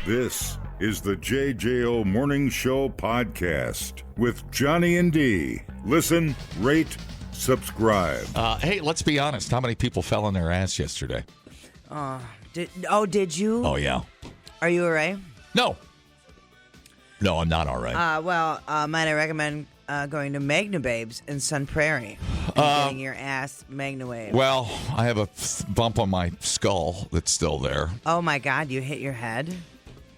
This is the JJO Morning Show podcast with Johnny and D. Listen, rate, subscribe. Hey, let's be honest. How many people fell on their ass yesterday? Did you? Oh, yeah. Are you all right? No, I'm not all right. Might I recommend going to Magna Babes in Sun Prairie and getting your ass Magna waved? Well, I have a bump on my skull that's still there. Oh, my God. You hit your head?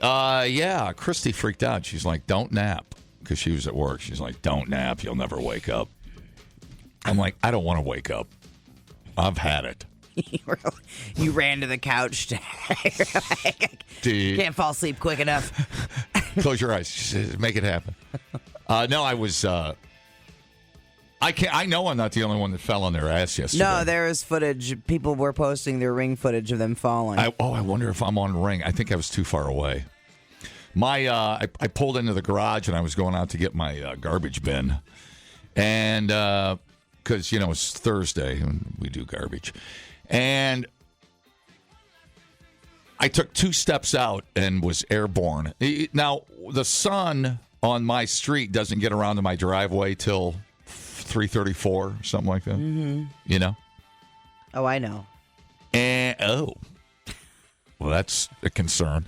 Yeah. Christy freaked out. She's like, don't nap. Because she was at work. She's like, don't nap. You'll never wake up. I'm like, I don't want to wake up. I've had it. You ran to the couch. Can't fall asleep quick enough. Close your eyes. She says, make it happen. No, I was... I know I'm not the only one that fell on their ass yesterday. No, there is footage. People were posting their ring footage of them falling. I wonder if I'm on ring. I think I was too far away. I pulled into the garage and I was going out to get my garbage bin. And because, it's Thursday and we do garbage. And I took 2 steps out and was airborne. Now, the sun on my street doesn't get around to my driveway till 3:34, something like that. Mm-hmm. Oh, I know. And well, that's a concern.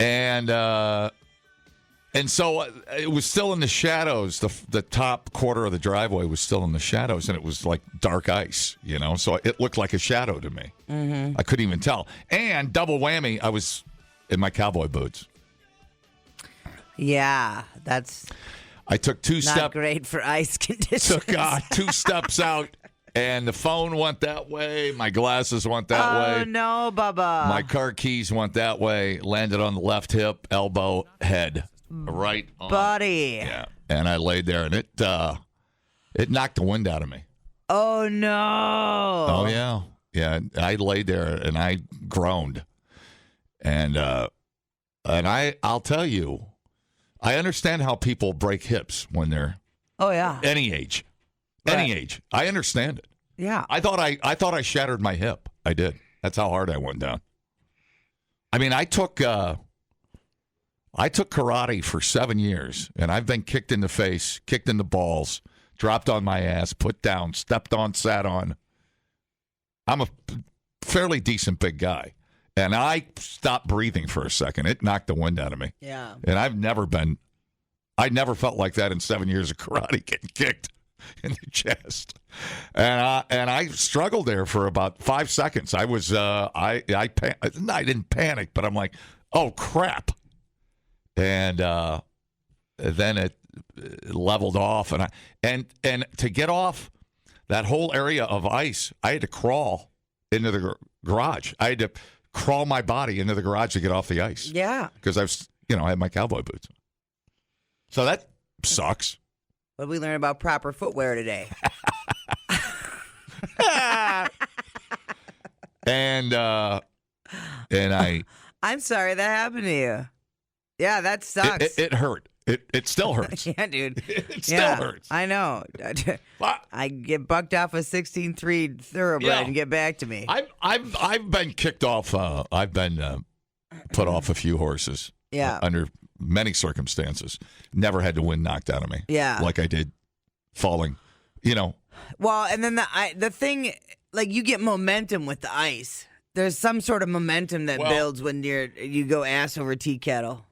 And so it was still in the shadows. The top quarter of the driveway was still in the shadows, and it was like dark ice, So it looked like a shadow to me. Mm-hmm. I couldn't even tell. And double whammy, I was in my cowboy boots. Yeah, that's... I took 2 steps. Not great for ice conditions. Took 2 steps out, and the phone went that way. My glasses went that way. Oh, no, Bubba. My car keys went that way. Landed on the left hip, elbow, head. Right on. Buddy. Yeah. And I laid there, and it knocked the wind out of me. Oh, no. Oh, yeah. Yeah, I laid there, and I groaned. And I'll tell you, I understand how people break hips when they're any age. Any age. I understand it. Yeah. I thought I shattered my hip. I did. That's how hard I went down. I mean, I took karate for 7 years, and I've been kicked in the face, kicked in the balls, dropped on my ass, put down, stepped on, sat on. I'm a fairly decent big guy. And I stopped breathing for a second. It knocked the wind out of me. Yeah. And I never felt like that in 7 years of karate, getting kicked in the chest. And I struggled there for about 5 seconds. I was, I didn't panic, but I'm like, oh, crap. And then it leveled off. And to get off that whole area of ice, I had to crawl into the garage. I had to crawl my body into the garage to get off the ice. Yeah. Because I had my cowboy boots. So that sucks. What did we learn about proper footwear today? And I... I'm sorry that happened to you. Yeah, that sucks. It hurt. It still hurts. Yeah, dude. It still hurts. I know. I get bucked off a 16.3 thoroughbred and get back to me. I've been kicked off. I've been put off a few horses. Yeah. Under many circumstances. Never had the wind knocked out of me. Yeah. Like I did falling. Well, and then the thing, like you get momentum with the ice. There's some sort of momentum that builds when you go ass over tea kettle.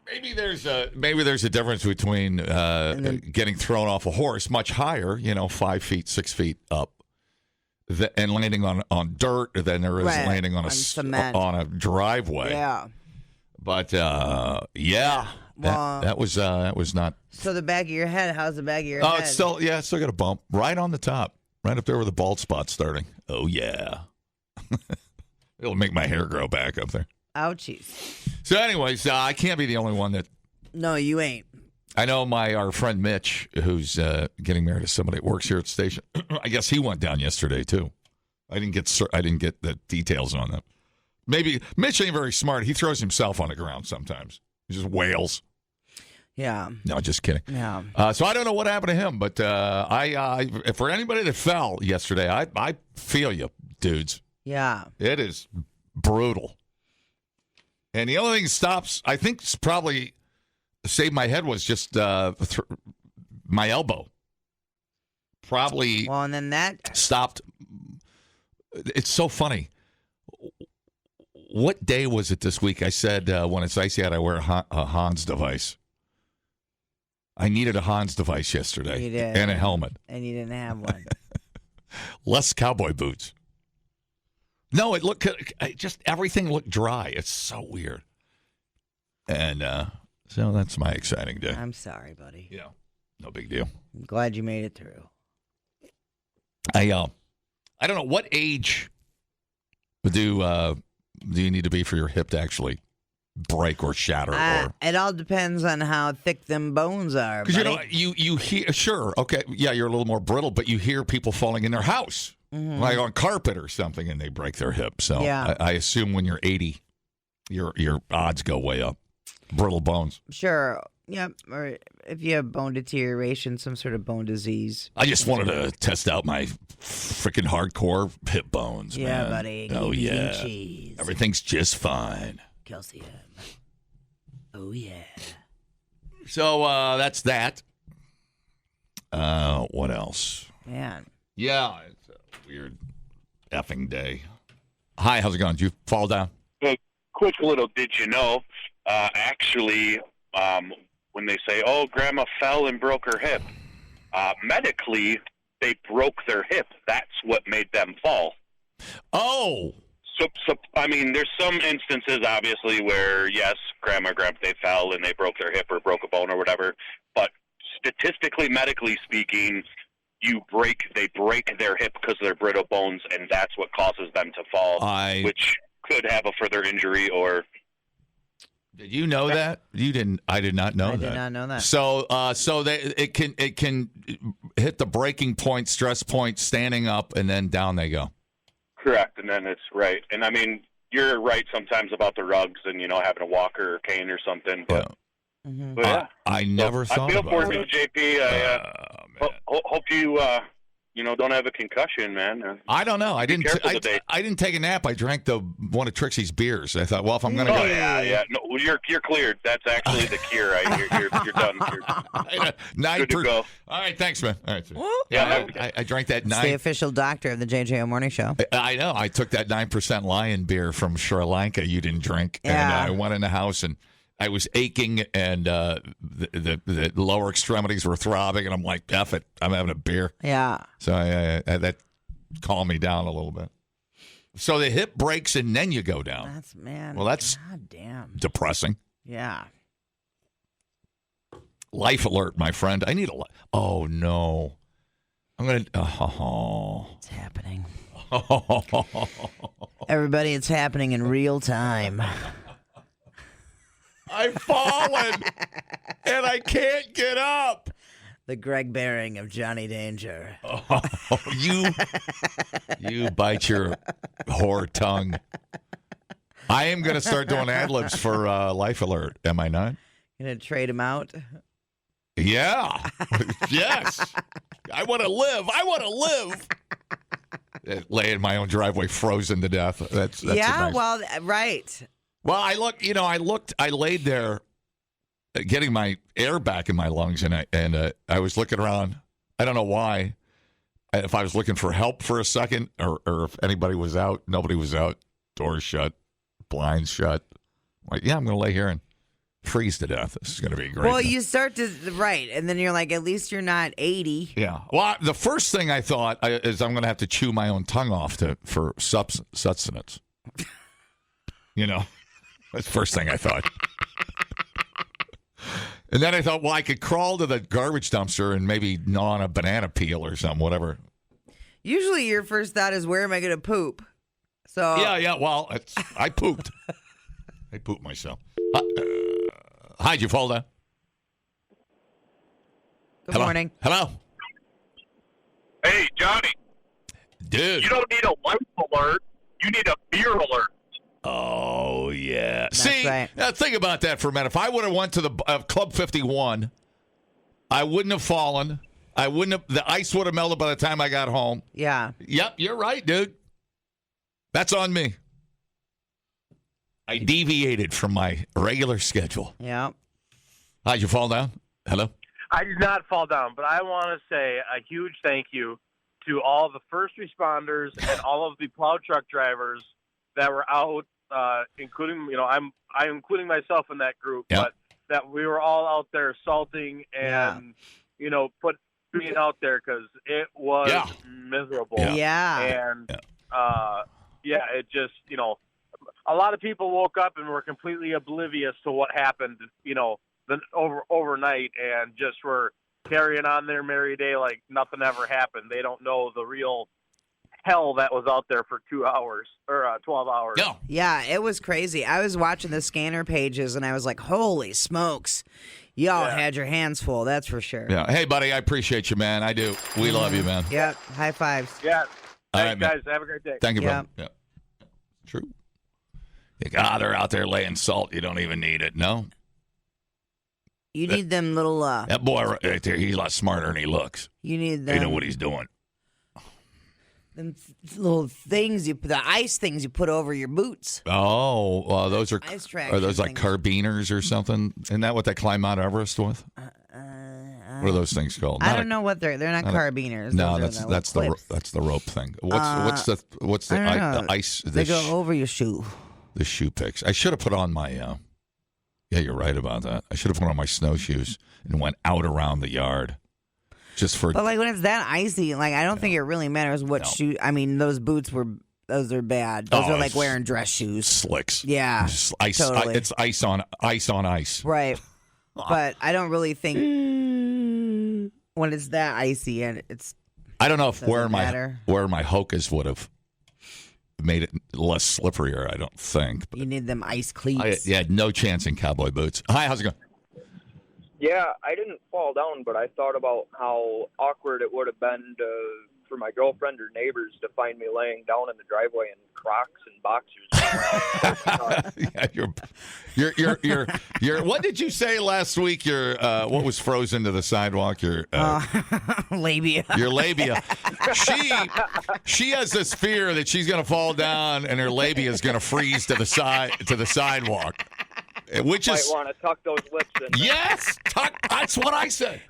Maybe there's a difference between getting thrown off a horse much higher, 5 feet, 6 feet up, and landing on dirt than there is landing on a driveway. Yeah. But yeah, that was not. So the back of your head, how's the back of your head? Oh, it's still got a bump right on the top, right up there where the bald spot's starting. Oh yeah, it'll make my hair grow back up there. Ouchies. So, anyways, I can't be the only one that. No, you ain't. I know our friend Mitch, who's getting married to somebody that works here at the station. I guess he went down yesterday too. I didn't get the details on that. Maybe Mitch ain't very smart. He throws himself on the ground sometimes. He just wails. Yeah. No, just kidding. Yeah. So I don't know what happened to him, but for anybody that fell yesterday, I feel you, dudes. Yeah. It is brutal. And the only thing that stops, I think, probably saved my head was just my elbow. Probably Well, and then that. stopped. It's so funny. What day was it this week? I said when it's icy out, I wear a Hans device. I needed a Hans device yesterday You did. and a helmet. And you didn't have one. Less cowboy boots. No, just everything looked dry. It's so weird. And so that's my exciting day. I'm sorry, buddy. Yeah, no big deal. I'm glad you made it through. I don't know what age do you need to be for your hip to actually break or shatter or. It all depends on how thick them bones are. Because buddy. you hear, sure, okay, yeah, you're a little more brittle, but you hear people falling in their house, like on carpet or something, and they break their hip. So Yeah. I assume when you're 80, your odds go way up. Brittle bones. Sure. Yep. Or if you have bone deterioration, some sort of bone disease. I just wanted to test out my freaking hardcore hip bones, Yeah, man. buddy. Oh, Beans and yeah. cheese. Everything's just fine. Calcium. Oh, yeah. So that's that. What else? Man. Yeah, it's a weird effing day. Hi, how's it going? Did you fall down? A quick little did you know, actually, when they say, oh, Grandma fell and broke her hip, medically, they broke their hip. That's what made them fall. Oh, So, I mean, there's some instances, obviously, where, yes, Grandma, they fell and they broke their hip or broke a bone or whatever, but statistically, medically speaking, they break their hip because of their brittle bones, and that's what causes them to fall, which could have a further injury or... Did you know that? You didn't. I did not know that. I did not know that. So, it can hit the breaking point, stress point, standing up, and then down they go. Correct, and then it's right. And I mean, you're right sometimes about the rugs and, having a walker or cane or something. But, Mm-hmm. but yeah. I never thought I feel about for you, it. JP. Man. Hope you, don't have a concussion, man. I don't know. I didn't. careful today. I didn't take a nap. I drank one of Trixie's beers. I thought, well, if I'm going to Oh, go, yeah. No, well, you're cleared. That's actually the cure. You're done. You're good to go. All right, thanks, man. All right, Yeah, I drank that It's the official doctor of the JJO Morning Show. I know. I took that 9% Lion beer from Sri Lanka. You didn't drink, Yeah. and I went in the house and I was aching, and the lower extremities were throbbing, and I'm like, F it, I'm having a beer. Yeah. So that calmed me down a little bit. So the hip breaks, and then you go down. That's God damn. Depressing. Yeah. Life alert, my friend. I need a. Oh no, I'm gonna. Oh. It's happening. Everybody, it's happening in real time. I've fallen, and I can't get up. The Greg Behring of Johnny Danger. Oh, you bite your whore tongue. I am going to start doing ad-libs for Life Alert, am I not? You gonna trade him out? Yeah. Yes. I want to live. Lay in my own driveway, frozen to death. That's yeah, nice. well, right. Well, I laid there getting my air back in my lungs, and I was looking around. I don't know why. If I was looking for help for a second, or if anybody was out, nobody was out. Doors shut, blinds shut. I'm like, yeah, I'm going to lay here and freeze to death. This is going to be great. Well, you start to, right, and then you're like, at least you're not 80. Yeah. Well, the first thing I thought is I'm going to have to chew my own tongue off for sustenance. That's the first thing I thought. And then I thought, well, I could crawl to the garbage dumpster and maybe gnaw on a banana peel or something, whatever. Usually your first thought is, where am I going to poop? So Yeah. Well, I pooped. I pooped myself. Hi, did you fall down? Good morning. Hello. Hey, Johnny, Dude. you don't need a life alert. You need a beer alert. Oh, yeah. That's See, right. now think about that for a minute. If I would have went to the Club 51, I wouldn't have fallen. The ice would have melted by the time I got home. Yeah. Yep, you're right, dude. That's on me. I deviated from my regular schedule. Yeah. How'd you fall down? Hello? I did not fall down, but I want to say a huge thank you to all the first responders and all of the plow truck drivers that were out, including, I'm including myself in that group, Yeah. but that we were all out there salting and, put being out there because it was miserable. Yeah. And, it just, a lot of people woke up and were completely oblivious to what happened, overnight and just were carrying on their merry day like nothing ever happened. They don't know the real hell that was out there for 2 hours or 12 hours. No. Yeah, it was crazy. I was watching the scanner pages and I was like, holy smokes. Y'all had your hands full, that's for sure. Yeah. Hey, buddy, I appreciate you, man. I do. We love you, man. Yep. High fives. Yeah. All Thanks, right, guys. Have a great day. Thank you, Yeah. brother. Yeah. True. They're out there laying salt. You don't even need it. No. You need them little, That boy right there, he's a lot smarter than he looks. you need They know them, what he's doing. them little things, the ice things you put over your boots. Oh, well, those are Ice traction are those like things. carabiners or something? Isn't that what they climb Mount Everest with? What are those things called? I don't know what they're not carabiners. No, Those are that's the clips. rope thing. What's the I don't know. the ice? They go over your shoe. The shoe picks. I should have put on my. Yeah, you're right about that. I should have put on my snowshoes and went out around the yard, just for. But like when it's that icy, like I don't think it really matters what shoe. I mean, those boots those are bad. Those are like it's wearing dress shoes. slicks. Yeah, Just ice. totally. It's ice on ice. Right. But I don't really think when it's that icy and it's. I don't know if Doesn't matter. where my Hokas would have made it less slipperier. I don't think. You need them ice cleats. I had no chance in cowboy boots. Hi, how's it going? Yeah, I didn't fall down, but I thought about how awkward it would have been for my girlfriend or neighbors to find me laying down in the driveway in Crocs and boxers. Your what did you say last week? Your what was frozen to the sidewalk? Your Labia. your labia. She has this fear that she's going to fall down and her labia is going to freeze to the sidewalk. Which Might is want to tuck those lips in. yes, tuck. That's what I said.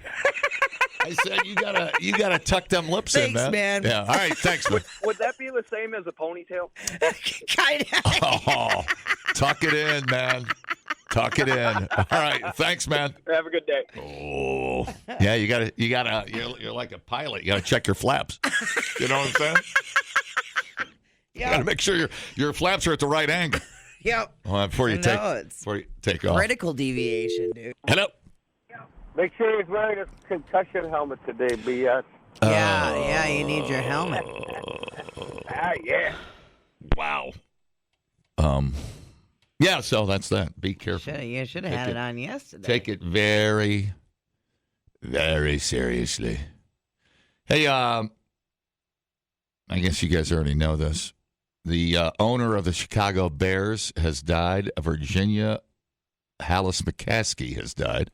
I said you gotta tuck them lips in, Thanks, man. Yeah. All right. Thanks, man. Would that be the same as a ponytail? Kind of. Oh, tuck it in, man. Tuck it in. All right. Thanks, man. Have a good day. Oh, yeah. You're like a pilot. You gotta check your flaps. You know what I'm saying? You gotta make sure your flaps are at the right angle. Yep. Before you it's take off. critical deviation, dude. Hello. Make sure he's wearing a concussion helmet today, BS. Yeah, you need your helmet. Yeah. Wow. Yeah. So that's that. Be careful. You should have had it on yesterday. Take it very, very seriously. Hey, I guess you guys already know this. The owner of the Chicago Bears has died. Virginia Hallis McCaskey has died.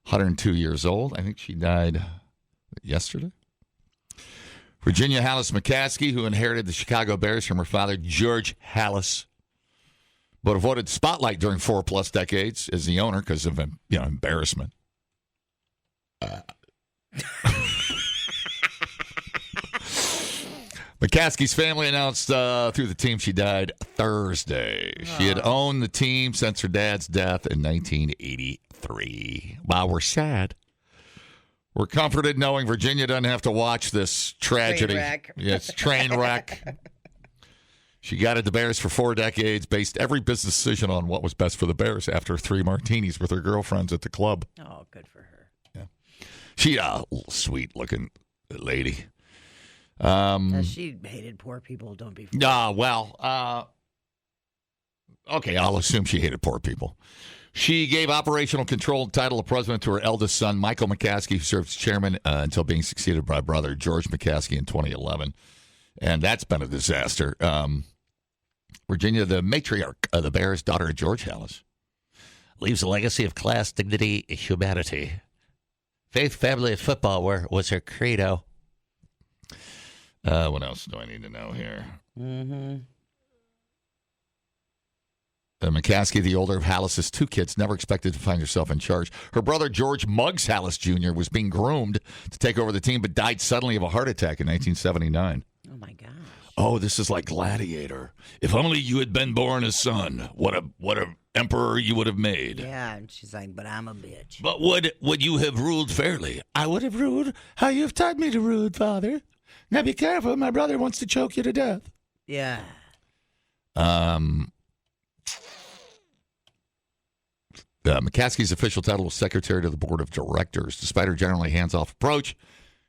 102 years old. I think she died yesterday. Virginia Hallis McCaskey, who inherited the Chicago Bears from her father, George Hallis, but avoided the spotlight during 4+ decades as the owner because of embarrassment. McCaskey's family announced through the team she died Thursday. She had owned the team since her dad's death in 1983. Wow, we're sad. We're comforted knowing Virginia doesn't have to watch this tragedy. Train wreck. Yeah, it's train wreck. She guided the Bears for 4 decades, based every business decision on what was best for the Bears after 3 martinis with her girlfriends at the club. Oh, good for her. Yeah. She a little sweet-looking lady. She hated poor people. Don't be. Okay, I'll assume she hated poor people. She gave operational control and title of president to her eldest son, Michael McCaskey, who served as chairman until being succeeded by brother George McCaskey in 2011. And that's been a disaster. Virginia, the matriarch of the Bears, daughter of George Hallis, leaves a legacy of class, dignity, humanity. Faith, family, and football was her credo. What else do I need to know here? Mm-hmm. McCaskey, the older of Hallis's 2 kids, never expected to find herself in charge. Her brother, George Muggs Hallis Jr., was being groomed to take over the team, but died suddenly of a heart attack in 1979. Oh, my gosh. Oh, this is like Gladiator. If only you had been born a son, what a emperor you would have made. Yeah, and she's like, but I'm a bitch. But would you have ruled fairly? I would have ruled how you have taught me to rule, Father. Now be careful, my brother wants to choke you to death. Yeah. McCaskey's official title was Secretary to the Board of Directors. Despite her generally hands-off approach,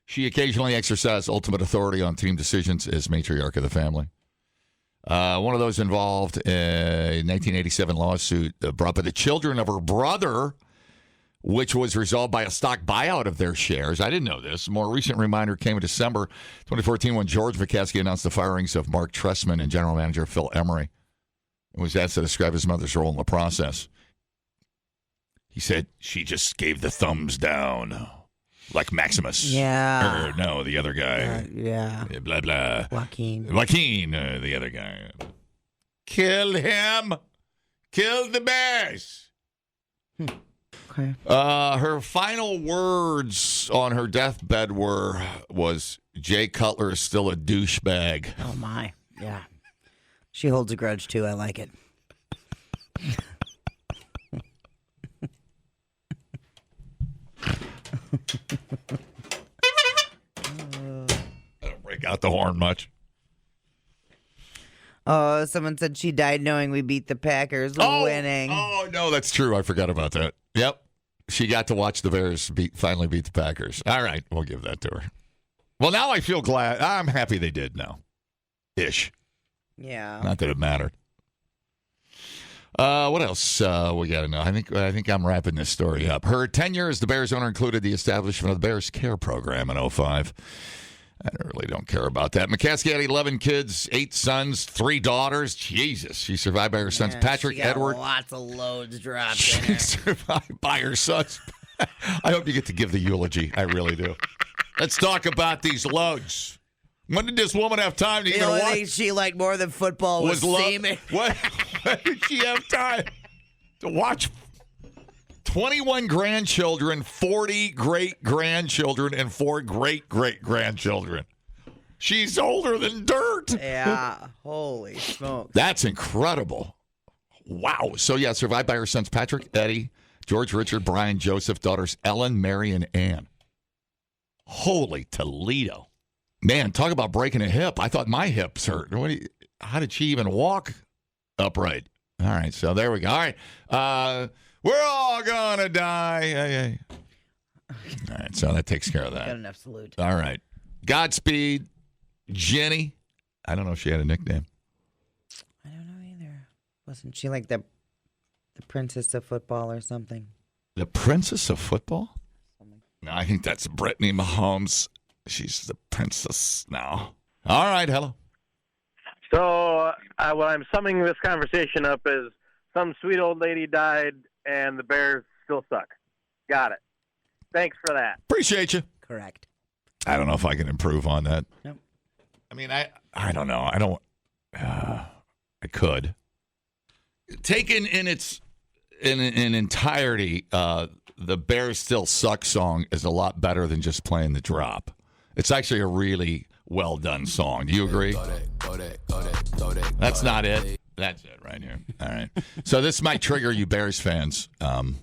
she occasionally exercised ultimate authority on team decisions as matriarch of the family. One of those involved in a 1987 lawsuit brought by the children of her brother, which was resolved by a stock buyout of their shares. I didn't know this. A more recent reminder came in December 2014 when George McCaskey announced the firings of Mark Trestman and general manager Phil Emery. It was asked to describe his mother's role in the process. He said, she just gave the thumbs down, like Maximus. Yeah. Or, no, the other guy. Yeah. Blah, blah. Joaquin, the other guy. Kill him. Kill the bears. Okay. Her final words on her deathbed was, Jay Cutler is still a douchebag. Oh, my. Yeah. She holds a grudge, too. I like it. I don't break out the horn much. Oh, someone said she died knowing we beat the Packers, winning. Oh, no, that's true. I forgot about that. Yep. She got to watch the Bears finally beat the Packers. All right, we'll give that to her. Well, now I feel glad. I'm happy they did now. Ish. Yeah. Not that it mattered. What else we got to know? I think I'm wrapping this story up. Her tenure as the Bears owner included the establishment of the Bears Care Program in 2005. I really don't care about that. McCaskey had 11 kids, 8 sons, 3 daughters. Jesus. She survived by her sons Patrick, she got Edward. Lots of loads dropped in She her. survived by her sons. I hope you get to give the eulogy. I really do. Let's talk about these loads. When did this woman have time to The even only watch? thing she liked more than football was semen. When did she have time to watch 21 grandchildren, 40 great-grandchildren, and 4 great-great-grandchildren? She's older than dirt. Yeah. Holy smokes. That's incredible. Wow. So, yeah, survived by her sons Patrick, Eddie, George, Richard, Brian, Joseph, daughters Ellen, Mary, and Ann. Holy Toledo. Man, talk about breaking a hip. I thought my hips hurt. How did she even walk upright? All right, so there we go. All right. We're all going to die. All right, so that takes care of that. Got enough salute. All right. Godspeed, Jenny. I don't know if she had a nickname. I don't know either. Wasn't she like the princess of football or something? The princess of football? No, I think that's Brittany Mahomes. She's the princess now. All right, hello. So what I'm summing this conversation up is some sweet old lady died and the Bears still suck. Got it. Thanks for that. Appreciate you. Correct. I don't know if I can improve on that. Nope. I mean, I don't know. I don't. I could. Taken in its in entirety, the Bears Still Suck song is a lot better than just playing the drop. It's actually a really well done song. Do you agree? That's not it. That's it right here. All right. So this might trigger you Bears fans. So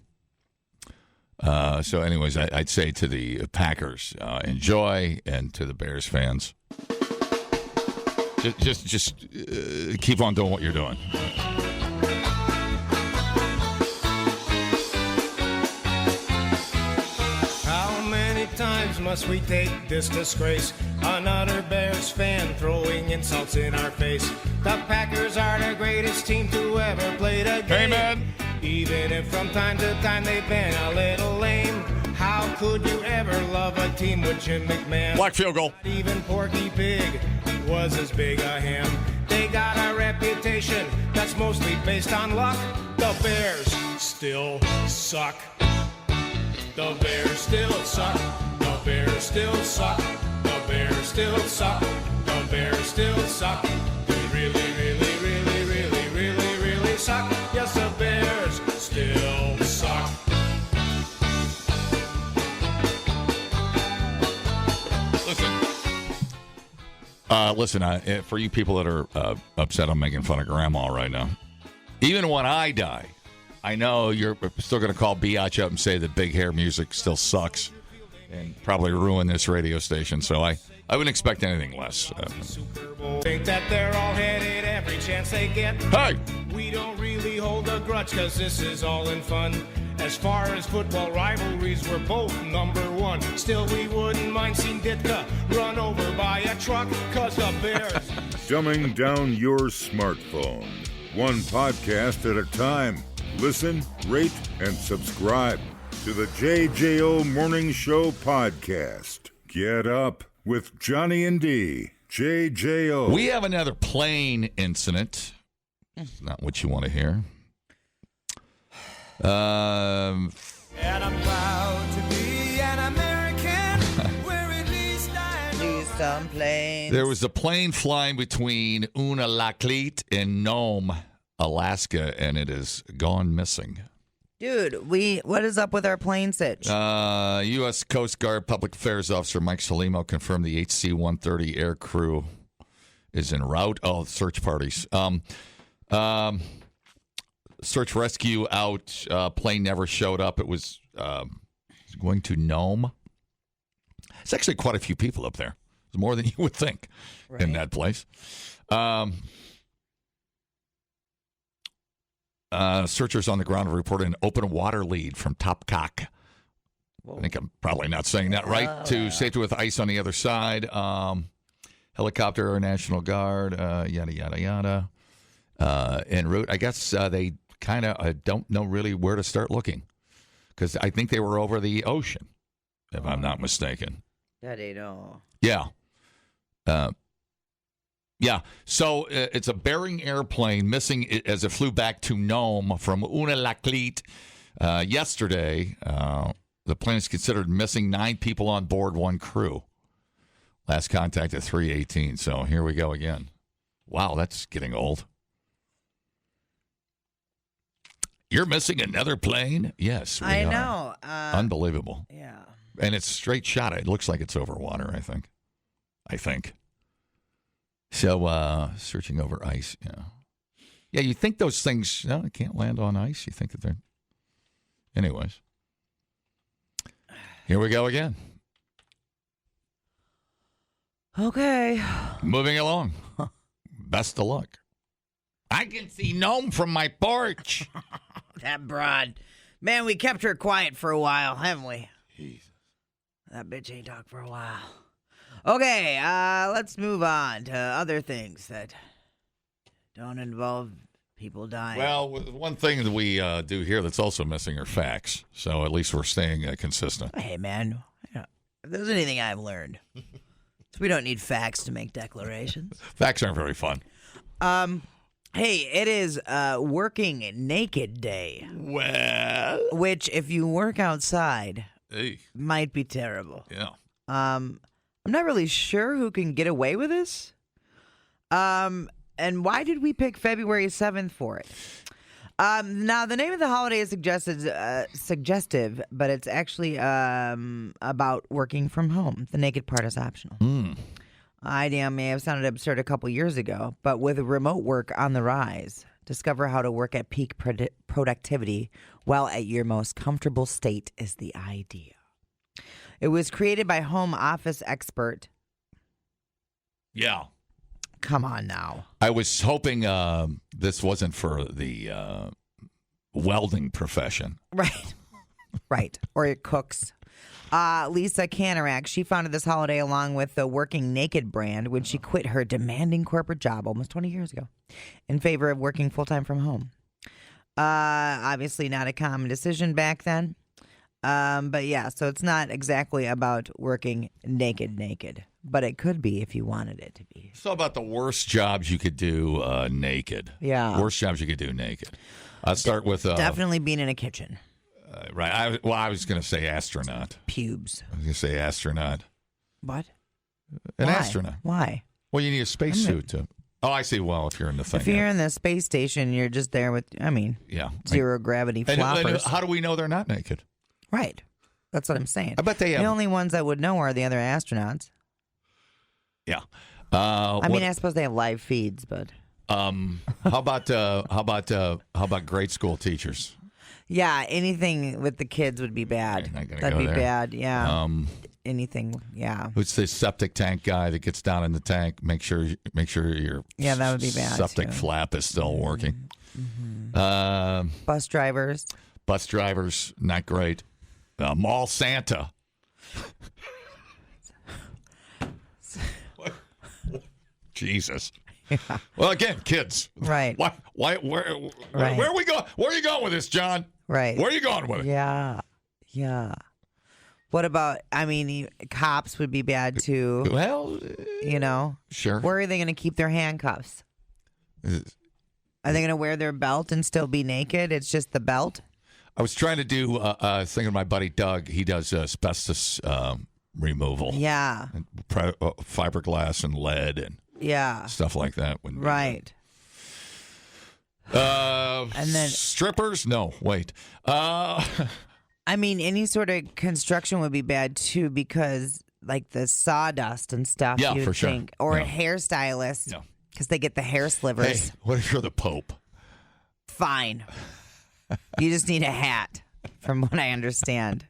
anyways, I'd say to the Packers, enjoy, and to the Bears fans, just keep on doing what you're doing. Times must we take this disgrace? Another Bears fan throwing insults in our face. The Packers are the greatest team to ever play the game. Amen. Even if from time to time they've been a little lame. How could you ever love a team with Jim McMahon? Black field goal. Even Porky Pig was as big a ham. They got a reputation that's mostly based on luck. The Bears still suck. The Bears still suck. The Bears still suck. The Bears still suck. The Bears still suck. They really, really, really, really, really, really suck. Yes, still suck. Listen, for you people that are upset I'm making fun of Grandma right now, even when I die, I know you're still going to call Biatch up and say that big hair music still sucks and probably ruin this radio station. So I wouldn't expect anything less. Think that they're all headed every chance they get. Hey! We don't really hold a grudge because this is all in fun. As far as football rivalries, we're both number one. Still, we wouldn't mind seeing Ditka run over by a truck because the Bears. Dumbing down your smartphone. One podcast at a time. Listen, rate, and subscribe to the JJO Morning Show podcast. Get up with Johnny and D. JJO. We have another plane incident. Not what you want to hear. And I'm proud to be an American, where at least I know. Some planes. There was a plane flying between Unalakleet and Nome, Alaska, and it has gone missing. Dude, what is up with our plane sitch? U.S. Coast Guard Public Affairs Officer Mike Salimo confirmed the HC-130 air crew is en route. Oh, search parties. Search rescue out. Plane never showed up. It was going to Nome. It's actually quite a few people up there. It's more than you would think in that place. Searchers on the ground reported an open water lead from Topkok. I think I'm probably not saying that right. To safety with ice on the other side. Helicopter, National Guard, yada, yada, yada. En route. I guess they kind of don't know really where to start looking because I think they were over the ocean, if I'm not mistaken. That ain't all. Yeah. Yeah. So it's a Bering airplane missing as it flew back to Nome from Unalakleet yesterday. The plane is considered missing. 9 people on board, 1 crew. Last contact at 3:18. So here we go again. Wow, that's getting old. You're missing another plane? Yes, we I are. know. Unbelievable. Yeah. And it's straight shot. It looks like it's over water, I think. So, searching over ice, yeah. Yeah, you think those things, they can't land on ice. You think that they're... Anyways. Here we go again. Okay. Moving along. Best of luck. I can see Nome from my porch. That broad. Man, we kept her quiet for a while, haven't we? Jesus. That bitch ain't talked for a while. Okay, let's move on to other things that don't involve people dying. Well, one thing that we do here that's also missing are facts. So at least we're staying consistent. Hey, man, if there's anything I've learned, we don't need facts to make declarations. Facts aren't very fun. Hey, it is Working Naked Day. Well, which, if you work outside, hey. might be terrible. Yeah. I'm not really sure who can get away with this. And why did we pick February 7th for it? Now, the name of the holiday is suggestive, but it's actually about working from home. The naked part is optional. Idea may have sounded absurd a couple years ago, but with remote work on the rise, discover how to work at peak productivity while at your most comfortable state is the idea. It was created by home office expert. Yeah. Come on now. I was hoping this wasn't for the welding profession. Right. Right. Or cooks. Lisa Canarak, she founded this holiday along with the Working Naked brand when she quit her demanding corporate job almost 20 years ago in favor of working full-time from home. Obviously not a common decision back then. But yeah, so it's not exactly about working naked, but it could be if you wanted it to be. So about the worst jobs you could do naked. Yeah. Worst jobs you could do naked. I'll start with... definitely being in a kitchen. Right. I was going to say astronaut. Pubes. I was going to say astronaut. What? An Why? astronaut. Why? Well, you need a spacesuit to Oh, I see. Well, if you're in the thing. If you're in the space station, you're just there with, yeah. zero gravity And floppers. how do we know they're not naked? Right. That's what I'm saying. I bet they have. The only ones I would know are the other astronauts. Yeah. I mean, I suppose they have live feeds, but how about grade school teachers? yeah, anything with the kids would be bad. You're not gonna That'd go be there. bad. Yeah. Anything. Yeah. Who's the septic tank guy that gets down in the tank? Make sure your that would be bad, septic too. flap is still working. Bus drivers. Bus drivers, not great. Mall Santa. Jesus. Yeah. Well, again, kids. Right. Where are we going? Where are you going with this, John? Right. Where are you going with it? Yeah. Yeah. What about, cops would be bad too. Well, sure. Where are they going to keep their handcuffs? Are they going to wear their belt and still be naked? It's just the belt? I was trying to do, thinking of my buddy Doug. He does asbestos removal. Yeah. And fiberglass and lead and stuff like that. Right. And then strippers? No, wait. Any sort of construction would be bad too because, like, the sawdust and stuff. Yeah, you for would sure. think. Or Yeah. hairstylists. Yeah. Because they get the hair slivers. Hey, what if you're the Pope? Fine. You just need a hat, from what I understand.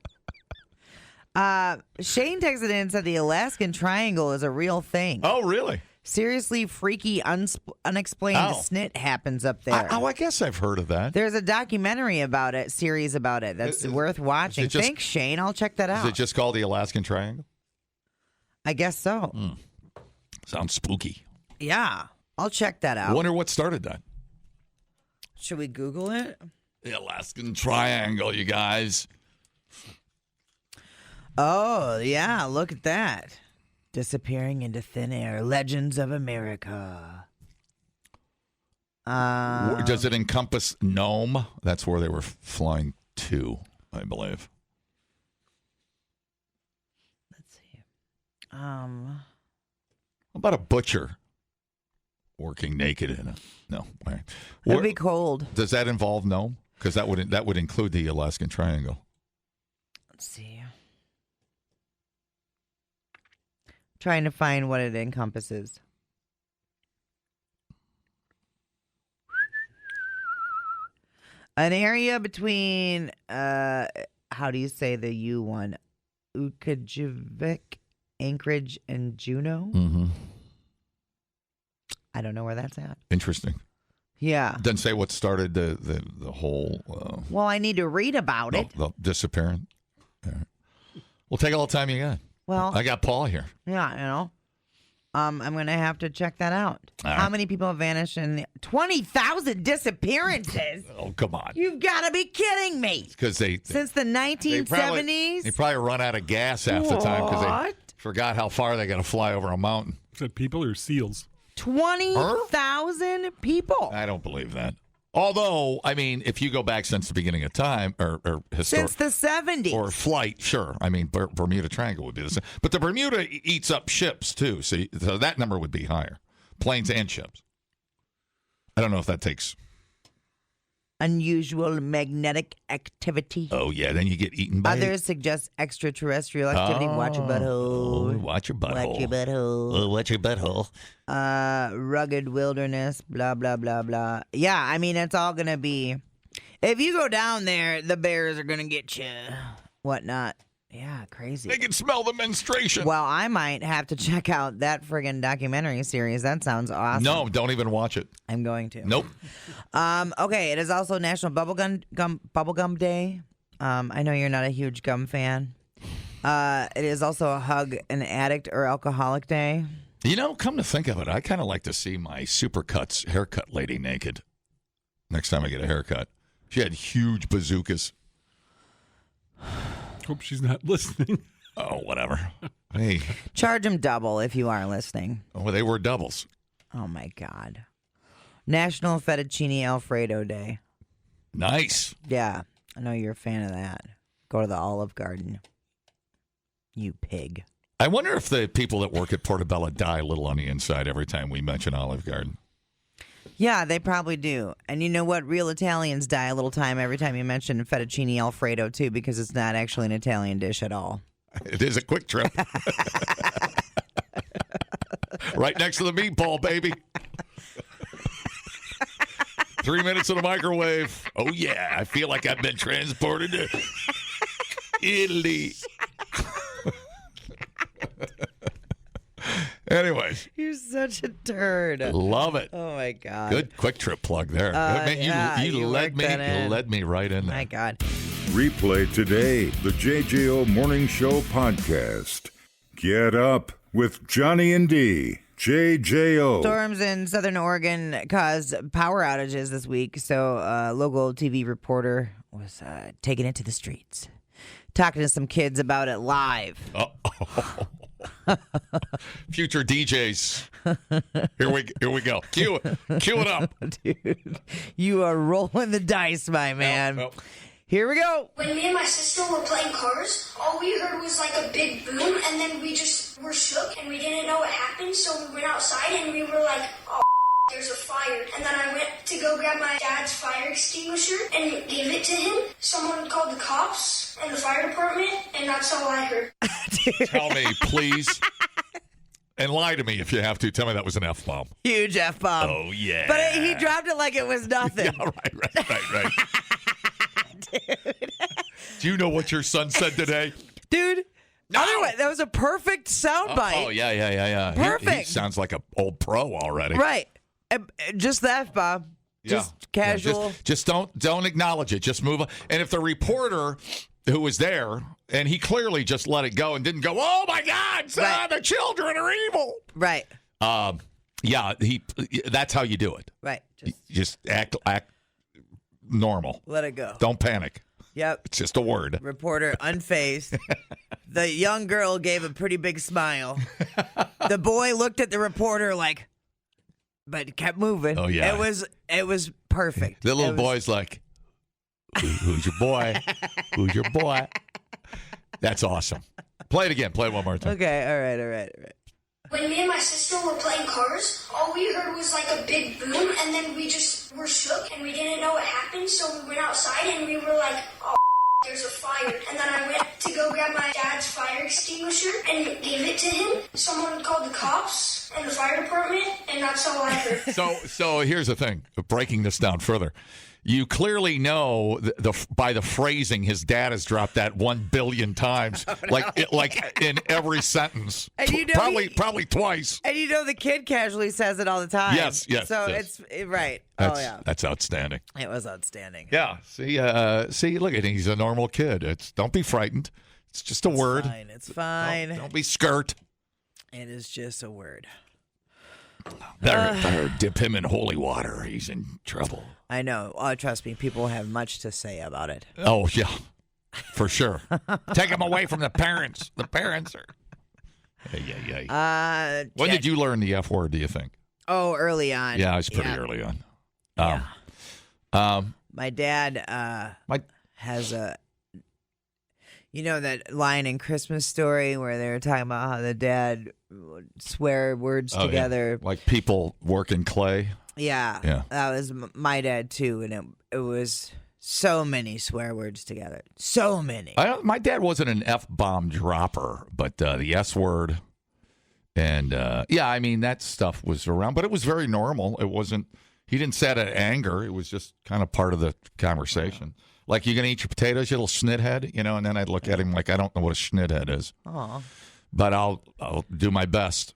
Shane texted in and said the Alaskan Triangle is a real thing. Oh, really? Seriously freaky, unexplained snit happens up there. I guess I've heard of that. There's a documentary about it, series about it. That's worth watching. Thanks, Shane. I'll check that out. Is it just called the Alaskan Triangle? I guess so. Sounds spooky. Yeah. I'll check that out. I wonder what started that. Should we Google it? The Alaskan Triangle, you guys. Oh, yeah. Look at that. Disappearing into thin air. Legends of America. Does it encompass Nome? That's where they were flying to, I believe. Let's see. How about a butcher working naked in a no? Right. It'd be cold. Does that involve Nome? Because that would include the Alaskan Triangle. Let's see. Trying to find what it encompasses. An area between, how do you say the U one? Ukajivik, Anchorage, and Juneau? Mm-hmm. I don't know where that's at. Interesting. Yeah. Doesn't say what started the whole. Well, I need to read about it. The disappearance. All right. Well, take all the time you got. Well, I got Paul here. Yeah, I'm going to have to check that out. All How right. many people have vanished in 20,000 disappearances? Oh, come on. You've got to be kidding me. Because Since the 1970s? They probably run out of gas half the time because they What? forgot how far they got to fly over a mountain. Is that people or seals? 20,000 people. I don't believe that. Although, I mean, if you go back since the beginning of time or Since the 70s. or flight, sure. I mean, Bermuda Triangle would be the same. But the Bermuda eats up ships, too. So that number would be higher. Planes and ships. I don't know if that takes... Unusual magnetic activity. Oh, yeah. Then you get eaten by... Others suggest extraterrestrial activity. Watch your butthole. Oh, watch your butthole. Watch your butthole. Oh, watch your butthole. Rugged wilderness, blah, blah, blah, blah. Yeah, I mean, it's all going to be... If you go down there, the bears are going to get you. Whatnot. Yeah, crazy. They can smell the menstruation. Well, I might have to check out that friggin' documentary series. That sounds awesome. No, don't even watch it. I'm going to. Nope. Okay, it is also National Bubblegum Day. I know you're not a huge gum fan. It is also a hug an addict or alcoholic day. You know, come to think of it, I kind of like to see my Supercuts haircut lady naked next time I get a haircut. She had huge bazookas. Hope she's not listening. Oh, whatever. Hey. Charge them double if you are listening. Oh, they were doubles. Oh, my God. National Fettuccine Alfredo Day. Nice. Yeah, I know you're a fan of that. Go to the Olive Garden. You pig. I wonder if the people that work at Portobello die a little on the inside every time we mention Olive Garden. Yeah, they probably do. And you know what? Real Italians die a little time every time you mention fettuccine Alfredo, too, because it's not actually an Italian dish at all. It is a quick trip. Right next to the meatball, baby. 3 minutes in the microwave. Oh, yeah. I feel like I've been transported to Italy. Anyways. You're such a turd. Love it. Oh, my God. Good quick trip plug there. You led me right in there. My God. Replay today the JJO Morning Show podcast. Get up with Johnny and D. JJO. Storms in southern Oregon caused power outages this week, so a local TV reporter was taking it to the streets, talking to some kids about it live. Future DJs. Here we go. Cue it up. Dude, you are rolling the dice, my man. Nope. Here we go. When me and my sister were playing cars, all we heard was like a big boom, and then we just were shook, and we didn't know what happened, so we went outside, and we were like, oh, there's a fire. And then I went to go grab my dad's fire extinguisher and gave it to him. Someone called the cops and the fire department, and that's all I heard. Tell me, please. And lie to me if you have to. Tell me that was an F-bomb. Huge F-bomb. Oh, yeah. But he dropped it like it was nothing. Yeah, right. Dude. Do you know what your son said today? Dude, No. Otherwise, that was a perfect soundbite. Oh, yeah. Perfect. He sounds like an old pro already. Right. Just the F-bomb. Just casual. Just don't acknowledge it. Just move on. And if the reporter who was there, and he clearly just let it go and didn't go, oh, my God, son, Right. the children are evil. Right. That's how you do it. Right. Just act normal. Let it go. Don't panic. Yep. It's just a word. Reporter unfazed. The young girl gave a pretty big smile. The boy looked at the reporter like, but kept moving. Oh, yeah. It was perfect. The little boy's like, who's your boy? Who's your boy? That's awesome. Play it again. Play it one more time. Okay. All right. When me and my sister were playing cars, all we heard was like a big boom, and then we just were shook, and we didn't know what happened, so we went outside, and we were like, oh, there's a fire. And then I went to go grab my dad's fire extinguisher and gave it to him. Someone called the cops and the fire department, and that's all I heard. So here's the thing, breaking this down further. You clearly know by the phrasing his dad has dropped that 1 billion times, like in every sentence. And you know probably twice. And you know the kid casually says it all the time. Yes. So yes. it's right. That's outstanding. It was outstanding. Yeah. See, look at him. He's a normal kid. Don't be frightened. It's just a word. It's fine. Don't be skirt. It is just a word. Better dip him in holy water. He's in trouble. I know. Trust me, people have much to say about it. Oh, yeah, for sure. Take him away from the parents. The parents are... Yeah. When did you learn the F word, do you think? Oh, early on. Yeah, it was pretty early on. My dad has a... You know that line in Christmas Story where they were talking about how the dad would swear words together? Yeah. Like people working clay? Yeah. That was my dad, too, and it was so many swear words together. So many. My dad wasn't an F-bomb dropper, but the S word and, that stuff was around, but it was very normal. It wasn't, he didn't say it out of anger. It was just kind of part of the conversation. Like, you going to eat your potatoes, you little schnithead? And then I'd look at him like, I don't know what a schnithead is. Aw. But I'll do my best.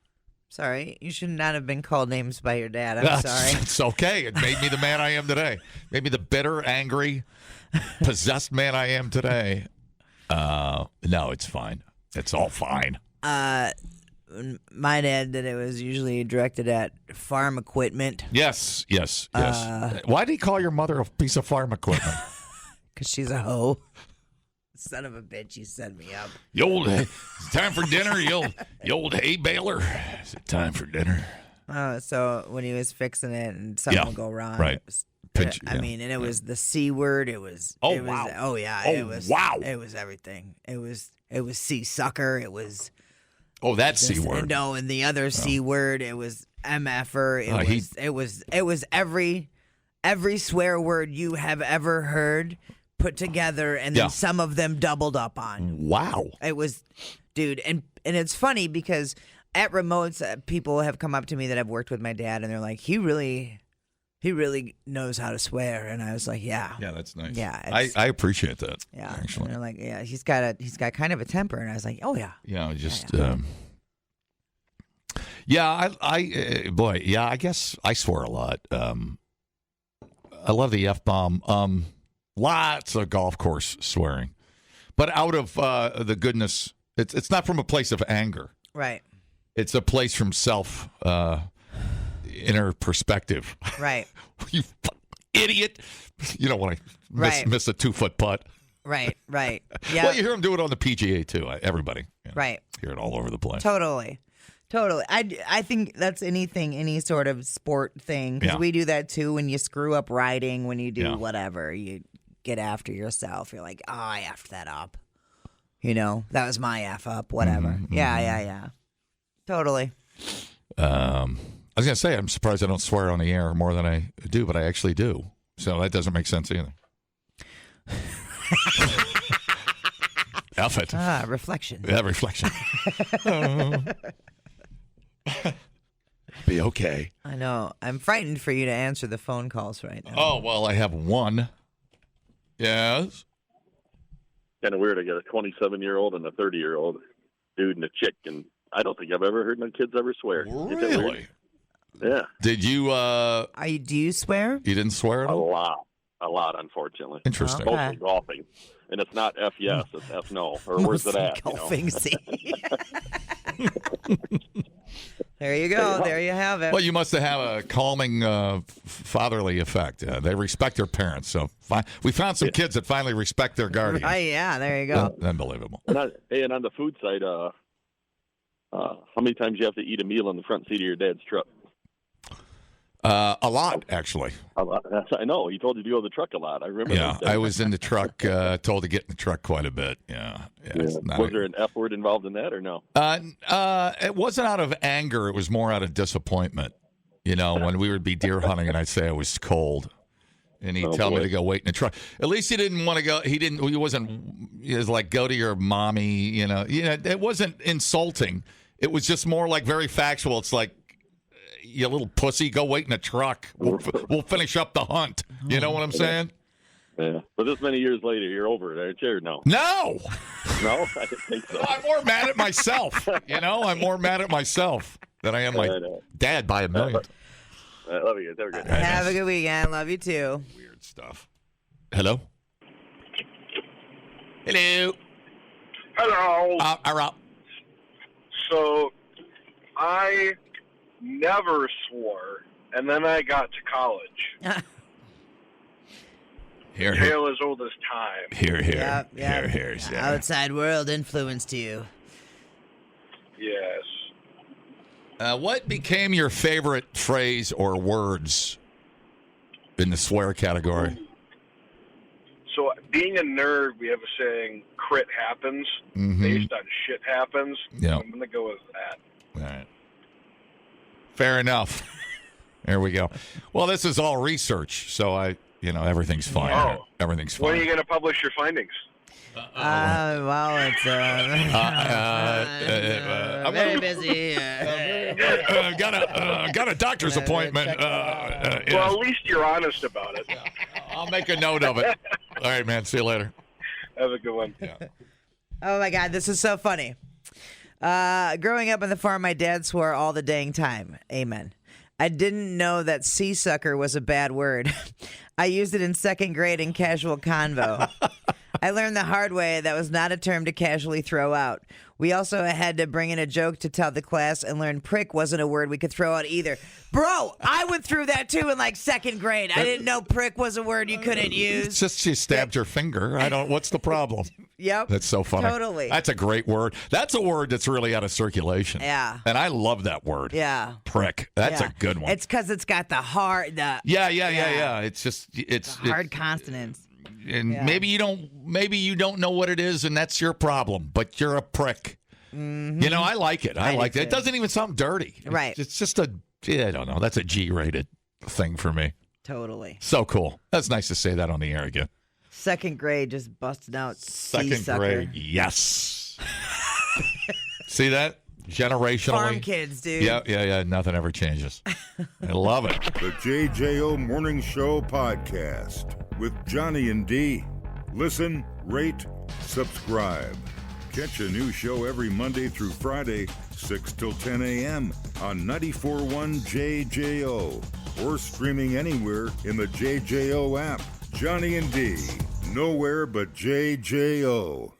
Sorry, you should not have been called names by your dad. I'm sorry. It's okay. It made me the man I am today. Made me the bitter, angry, possessed man I am today. No, it's fine. It's all fine. My dad did it was usually directed at farm equipment. Yes. Why did he call your mother a piece of farm equipment? Because she's a hoe. Son of a bitch, you set me up. It's time for dinner, you old hay baler. Is it time for dinner? So when he was fixing it and something would go wrong. Right. It was, Pinch, and it was the C word. It was. Wow. Oh, yeah. Oh, it was. Wow. It was everything. It was sea sucker. It was. Oh, that C word. No, and the other C word, it was MFer. It was every swear word you have ever heard put together, and then some of them doubled up on. Wow. It was, dude, and it's funny because at remotes, people have come up to me that have worked with my dad, and they're like, he really knows how to swear, and I was like, yeah, that's nice. Yeah, I appreciate that. yeah. actually. And they're like, yeah, he's got kind of a temper, and I was like, oh yeah, Yeah, just I guess I swear a lot. I love the F-bomb. Lots of golf course swearing, but out of the goodness, it's not from a place of anger. right, It's a place from self inner perspective. right, You idiot! You don't want to Right. miss a 2-foot putt. right, yeah, Well, you hear them do it on the PGA too. Everybody, right. hear it all over the place. Totally. I think that's any sort of sport thing, because Yeah. we do that too. When you screw up riding, when you do Yeah. whatever, you get after yourself. You're like, oh, I effed that up. That was my F up, whatever. Mm-hmm, Yeah. Totally. I was going to say, I'm surprised I don't swear on the air more than I do, but I actually do. So that doesn't make sense either. F it. Reflection. Yeah, reflection. Be okay. I know. I'm frightened for you to answer the phone calls right now. Oh, well, I have one. Yes. Kind of weird. I got a 27-year-old and a 30-year-old dude and a chick, and I don't think I've ever heard my kids ever swear. Isn't that weird? Really? Yeah. Did you, Do you swear? you didn't swear at A all? lot, unfortunately. Interesting. Okay. Mostly golfing. And it's not F yes, it's F no. Or where's it at? Golfing, see. There you go. There you have it. Well, you must have a calming fatherly effect. They respect their parents. So we found some kids that finally respect their guardians. Yeah, there you go. Unbelievable. And on the food side, how many times you have to eat a meal in the front seat of your dad's truck? A lot, actually. A lot. I know. He told you to go to the truck a lot. I remember. Yeah, those days. I was in the truck, told to get in the truck quite a bit. Yeah. It's not Was there an F word involved in that or no? It wasn't out of anger. It was more out of disappointment. When we would be deer hunting and I'd say I was cold. And he'd tell me to go wait in the truck. At least he didn't want to go. He was like, go to your mommy. It wasn't insulting. It was just more like very factual. It's like, you little pussy, go wait in a truck. We'll finish up the hunt. You know what I'm saying? Yeah. But this many years later, you're over it, aren't you? Or no? No. No? I didn't think so. I'm more mad at myself. I'm more mad at myself than I am my dad by a million. I love you guys. Have a good night. Have a good weekend. Love you too. Weird stuff. Hello? Hello. Hello. So, I never swore, and then I got to college. Here. Tale as old as time. Here. Yep. Here. Outside world influenced you. Yes. What became your favorite phrase or words in the swear category? So, being a nerd, we have a saying, crit happens, based on shit happens. Yeah. I'm going to go with that. All right. Fair enough. There we go. Well, this is all research, so everything's fine. Oh. Everything's fine. When are you going to publish your findings? Well, it's I'm very busy. got a doctor's appointment. Well, at least you're honest about it. I'll make a note of it. All right, man. See you later. Have a good one. Yeah. Oh my God, this is so funny. Growing up on the farm, my dad swore all the dang time. Amen. I didn't know that sea sucker was a bad word. I used it in second grade in casual convo. I learned the hard way that was not a term to casually throw out. We also had to bring in a joke to tell the class and learn prick wasn't a word we could throw out either. Bro, I went through that too in like second grade. I didn't know prick was a word you couldn't use. It's just she stabbed your finger. What's the problem? Yep. That's so funny. Totally. That's a great word. That's a word that's really out of circulation. Yeah. And I love that word. Yeah. Prick. That's a good one. It's because it's got the hard. Yeah. It's just it's hard consonants. And maybe you don't know what it is, and that's your problem. But you're a prick. Mm-hmm. You know, I like it. I like it. It doesn't even sound dirty. Right. It's just I don't know. That's a G-rated thing for me. Totally. So cool. That's nice to say that on the air again. Second grade just busted out. Second grade. Yes. See that? Generationally. Farm kids, dude. Yeah. Nothing ever changes. I love it. The JJO Morning Show podcast with Johnny and D. Listen, rate, subscribe. Catch a new show every Monday through Friday, 6 till 10 a.m. on 94.1 JJO or streaming anywhere in the JJO app. Johnny and D, nowhere but JJO.